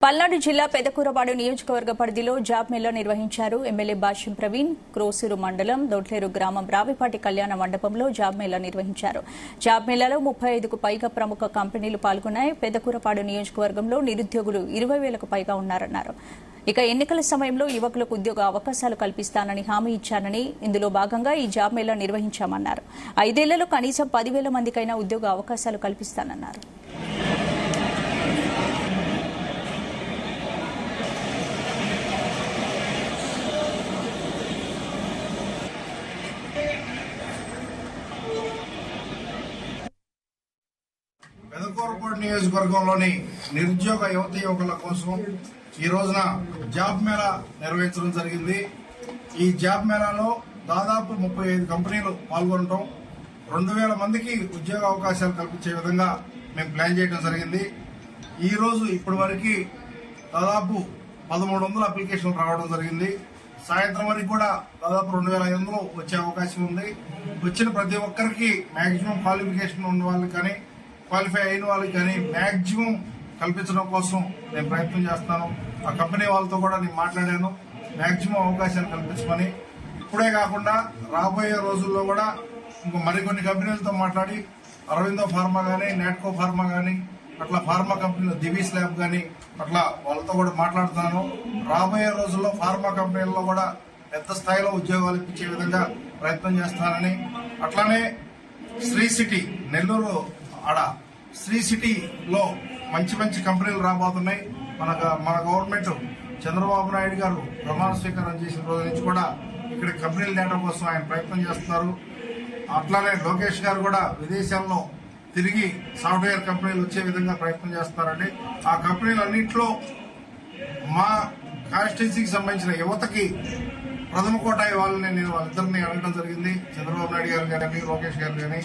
పల్నాడు జిల్లా పెదకూరపాడు నియోజకవర్గ పరిధిలో జాబ్ మేళా నిర్వహించారు. ఎమ్మెల్యే భాష్యం ప్రవీణ్ క్రోసూరు మండలం దొడ్లేరు గ్రామం రావిపాటి కళ్యాణ మండపంలో జాబ్ మేళా నిర్వహించారు. జాబ్ మేళాలో 35కు పైగా ప్రముఖ కంపెనీలు పాల్గొన్నాయి. పెదకూరపాడు నియోజకవర్గంలో నిరుద్యోగులు 20,000కు పైగా ఉన్నారన్నారు. ఇక ఎన్నికల సమయంలో యువకులకు ఉద్యోగ అవకాశాలు కల్పిస్తానని హామీ ఇచ్చానని, ఇందులో భాగంగా ఈ జాబ్ మేళా నిర్వహించామన్నారు. 5 ఏళ్లలో కనీసం 10,000 మందికైనా ఉద్యోగ అవకాశాలు కల్పిస్తానన్నారు. పెదకూరపాడు నియోజకవర్గంలోని నిరుద్యోగ యువకుల కోసం ఈ రోజున జాబ్ మేళా నిర్వహించడం జరిగింది. ఈ జాబ్ మేళాలో దాదాపు 35 కంపెనీలు పాల్గొనడం, 2,000 మందికి ఉద్యోగ అవకాశాలు కల్పించే విధంగా మేము ప్లాన్ చేయడం జరిగింది. ఈ రోజు ఇప్పటి వరకు దాదాపు 1,300 అప్లికేషన్లు రావడం జరిగింది. సాయంత్రం వరకు కూడా దాదాపు 2,500 వచ్చే అవకాశం ఉంది. వచ్చిన ప్రతి ఒక్కరికి మాక్సిమం క్వాలిఫికేషన్ ఉన్న వాళ్ళకి కానీ క్వాలిఫై అయిన వాళ్ళకి కానీ మాక్సిమం కల్పించడం కోసం నేను ప్రయత్నం చేస్తాను. ఆ కంపెనీ వాళ్ళతో కూడా నేను మాట్లాడాను, మాక్సిమం అవకాశాలు కల్పించమని. ఇప్పుడే కాకుండా రాబోయే రోజుల్లో కూడా ఇంకో మరికొన్ని కంపెనీలతో మాట్లాడి అరవిందో ఫార్మా కానీ, నాట్కో ఫార్మా కానీ, అట్లా ఫార్మా కంపెనీలు దివీస్ ల్యాబ్ కానీ అట్లా వాళ్ళతో కూడా మాట్లాడుతున్నాను. రాబోయే రోజుల్లో ఫార్మా కంపెనీల్లో కూడా పెద్ద స్థాయిలో ఉద్యోగాలు ఇప్పించే విధంగా ప్రయత్నం చేస్తానని, అట్లానే శ్రీ సిటీ నెల్లూరు శ్రీ సిటీలో మంచి మంచి కంపెనీలు రాబోతున్నాయి. మన గవర్నమెంట్ చంద్రబాబు నాయుడు గారు ప్రమాణ స్వీకారం చేసిన రోజు నుంచి కూడా ఇక్కడ కంపెనీలు తేవడం కోసం ఆయన ప్రయత్నం చేస్తున్నారు. అట్లానే లోకేష్ గారు కూడా విదేశాల్లో తిరిగి సాఫ్ట్వేర్ కంపెనీలు వచ్చే విధంగా ప్రయత్నం చేస్తున్నారండి. ఆ కంపెనీలు అన్నింటిలో మా కాన్స్టిట్యున్సీకి సంబంధించిన యువతకి ప్రథమ కోటా ఇవ్వాలని నేను వాళ్ళిద్దరిని అడగడం జరిగింది. చంద్రబాబు నాయుడు గారు కానీ, లోకేష్ గారు కానీ.